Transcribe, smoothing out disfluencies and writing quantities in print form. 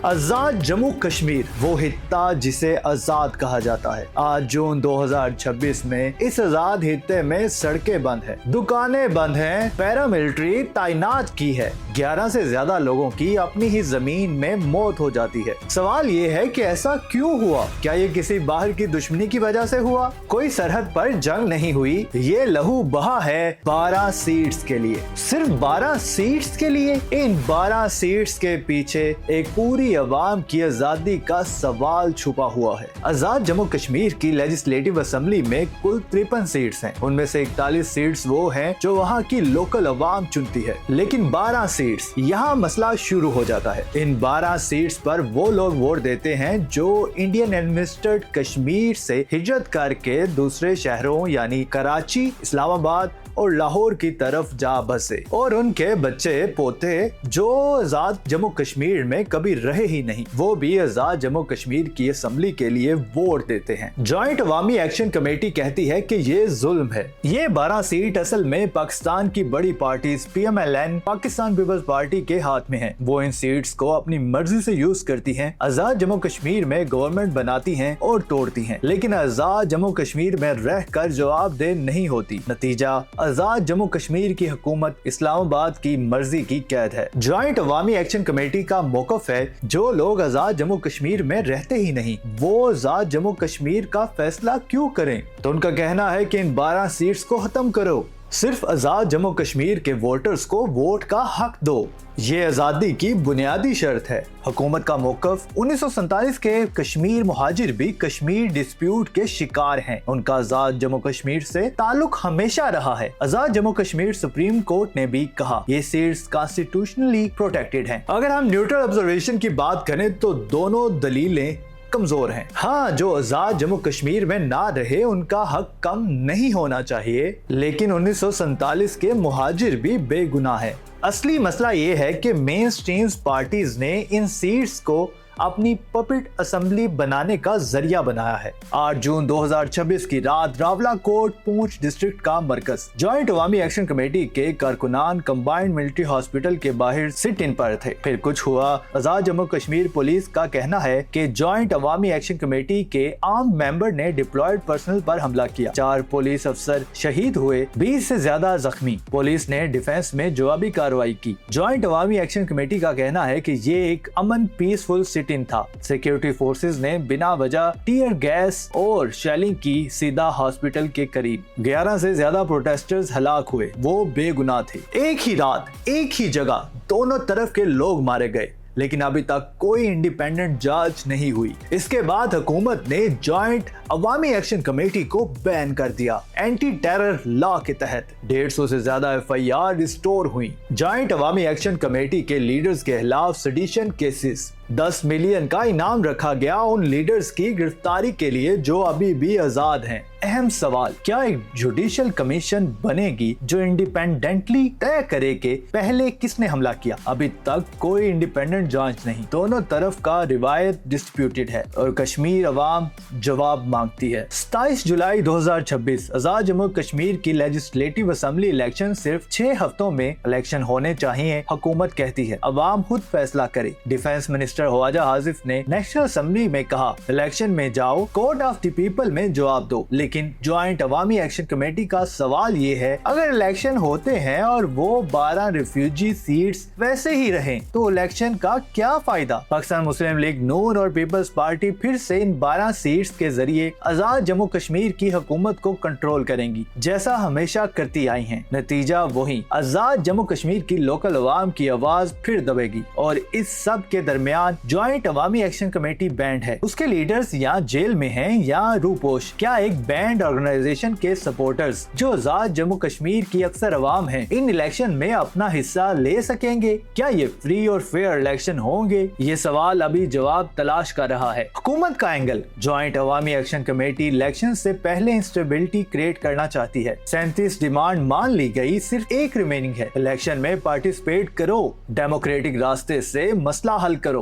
آزاد جموں کشمیر وہ خطہ جسے آزاد کہا جاتا ہے۔ آج جون 2026 میں اس آزاد خطے میں سڑکیں بند ہیں، دکانیں بند ہیں، پیراملٹری تعینات کی ہے، 11 سے زیادہ لوگوں کی اپنی ہی زمین میں موت ہو جاتی ہے۔ سوال یہ ہے کہ ایسا کیوں ہوا؟ کیا یہ کسی باہر کی دشمنی کی وجہ سے ہوا؟ کوئی سرحد پر جنگ نہیں ہوئی، یہ لہو بہا ہے 12 سیٹس کے لیے، صرف 12 سیٹس کے لیے۔ ان 12 سیٹس کے پیچھے ایک پوری عوام کی آزادی کا سوال چھپا ہوا ہے۔ آزاد جموں کشمیر کی لیجسلیٹو اسمبلی میں کل 53 سیٹس ہیں، ان میں سے 41 سیٹس وہ ہیں جو وہاں کی لوکل عوام چنتی ہے، لیکن 12 سیٹس، یہاں مسئلہ شروع ہو جاتا ہے۔ ان 12 سیٹس پر وہ لوگ ووٹ دیتے ہیں جو انڈین ایڈمنسٹریڈ کشمیر سے ہجرت کر کے دوسرے شہروں یعنی کراچی، اسلام آباد اور لاہور کی طرف جا بسے، اور ان کے بچے پوتے جو آزاد جموں کشمیر میں کبھی رہے ہی نہیں، وہ بھی آزاد جموں کشمیر کی اسمبلی کے لیے ووٹ دیتے ہیں۔ جوائنٹ عوامی ایکشن کمیٹی کہتی ہے کہ یہ ظلم ہے۔ یہ 12 سیٹ اصل میں پاکستان کی بڑی parties PMLN، Pakistan peoples party کے ہاتھ میں ہیں۔ وہ ان سیٹس کو اپنی مرضی سے یوز کرتی ہیں، آزاد جموں کشمیر میں گورنمنٹ بناتی ہیں اور توڑتی ہیں، لیکن آزاد جموں کشمیر میں رہ کر جواب دہ نہیں ہوتی۔ نتیجہ، آزاد جموں کشمیر کی حکومت اسلام آباد کی مرضی کی قید ہے۔ جوائنٹ عوامی ایکشن کمیٹی کا موقف ہے جو لوگ آزاد جموں کشمیر میں رہتے ہی نہیں، وہ آزاد جموں کشمیر کا فیصلہ کیوں کریں؟ تو ان کا کہنا ہے کہ ان 12 سیٹس کو ختم کرو، صرف آزاد جموں کشمیر کے ووٹرز کو ووٹ کا حق دو، یہ آزادی کی بنیادی شرط ہے۔ حکومت کا موقف 1947 کے کشمیر مہاجر بھی کشمیر ڈسپیوٹ کے شکار ہیں، ان کا آزاد جموں کشمیر سے تعلق ہمیشہ رہا ہے۔ آزاد جموں کشمیر سپریم کورٹ نے بھی کہا یہ سیٹس کانسٹیٹیوشنلی پروٹیکٹڈ ہیں۔ اگر ہم نیوٹرل آبزرویشن کی بات کریں تو دونوں دلیلیں کمزور ہیں۔ ہاں، جو آزاد جموں کشمیر میں نہ رہے ان کا حق کم نہیں ہونا چاہیے، لیکن 1947 کے مہاجر بھی بے گناہ ہیں۔ اصلی مسئلہ یہ ہے کہ مین سٹریم پارٹیز نے ان سیٹس کو اپنی پپٹ اسمبلی بنانے کا ذریعہ بنایا ہے۔ 8 جون 2026 کی رات راولا کوٹ پونچھ ڈسٹرکٹ کا مرکز جوائنٹ عوامی ایکشن کمیٹی کے کارکنان کمبائنڈ ملٹری ہاسپٹل کے باہر سٹ ان پر تھے۔ پھر کچھ ہوا۔ آزاد جموں کشمیر پولیس کا کہنا ہے کہ جوائنٹ عوامی ایکشن کمیٹی کے عام ممبر نے ڈپلائڈ پرسنل پر حملہ کیا، 4 پولیس افسر شہید ہوئے، 20 سے زیادہ زخمی۔ پولیس نے ڈیفنس میں جوابی کارروائی کی۔ جوائنٹ عوامی ایکشن کمیٹی کا کہنا ہے کہ یہ ایک امن پیسفل تھا۔ سیکیورٹی فورسز نے بنا وجہ ٹیئر گیس اور شیلنگ کی، سیدھا ہاسپٹل کے قریب 11 سے زیادہ پروٹیسٹرز ہلاک ہوئے، وہ بے گناہ تھے۔ ایک ہی رات، ایک ہی جگہ دونوں طرف کے لوگ مارے گئے، لیکن ابھی تک کوئی انڈیپینڈنٹ جانچ نہیں ہوئی۔ اس کے بعد حکومت نے جوائنٹ عوامی ایکشن کمیٹی کو بین کر دیا۔ اینٹی ٹیرر لا کے تحت 150 سے زیادہ FIR ریسٹور ہوئی۔ جوائنٹ عوامی ایکشن کمیٹی کے لیڈرز کے خلاف سیڈیشن کیسز، 10 ملین کا انعام رکھا گیا ان لیڈرز کی گرفتاری کے لیے جو ابھی بھی آزاد ہیں۔ اہم سوال، کیا ایک جوڈیشل کمیشن بنے گی جو انڈیپینڈنٹلی طے کرے کہ پہلے کس نے حملہ کیا؟ ابھی تک کوئی انڈیپینڈنٹ جانچ نہیں۔ دونوں طرف کا روایت ڈسپیوٹڈ ہے اور کشمیر عوام جواب مانگتی ہے۔ 27 جولائی 2026 آزاد جموں کشمیر کی لیجسلیٹو اسمبلی الیکشن صرف 6 ہفتوں میں الیکشن ہونے چاہیے، حکومت کہتی ہے عوام خود فیصلہ کرے۔ ڈیفنس منسٹر خواجہ حاصف نے نیشنل اسمبلی میں کہا الیکشن میں جاؤ، کورٹ آف دی پیپل میں جواب دو، لیکن جوائنٹ عوامی ایکشن کمیٹی کا سوال یہ ہے اگر الیکشن ہوتے ہیں اور وہ 12 ریفیوجی سیٹس ویسے ہی رہیں تو الیکشن کا کیا فائدہ؟ پاکستان مسلم لیگ نون اور پیپلز پارٹی پھر سے ان 12 سیٹس کے ذریعے آزاد جموں کشمیر کی حکومت کو کنٹرول کریں گی، جیسا ہمیشہ کرتی آئی ہیں۔ نتیجہ وہی، آزاد جموں کشمیر کی لوکل عوام کی آواز پھر دبے گی، اور اس سب کے درمیان جوائنٹ عوامی ایکشن کمیٹی بینڈ ہے، اس کے لیڈرز یا جیل میں ہیں یا روپوش۔ کیا ایک بینڈ آرگنائزیشن کے سپورٹرز جو آزاد جموں کشمیر کی اکثر عوام ہیں ان الیکشن میں اپنا حصہ لے سکیں گے؟ کیا یہ فری اور فیئر الیکشن ہوں گے؟ یہ سوال ابھی جواب تلاش کر رہا ہے۔ حکومت کا اینگل، جوائنٹ عوامی ایکشن کمیٹی الیکشن سے پہلے انسٹیبلٹی کریٹ کرنا چاہتی ہے۔ 37 ڈیمانڈ مان لی گئی، صرف ایک ریمیننگ ہے، الیکشن میں پارٹیسپیٹ کرو، ڈیموکریٹک راستے سے مسئلہ حل کرو۔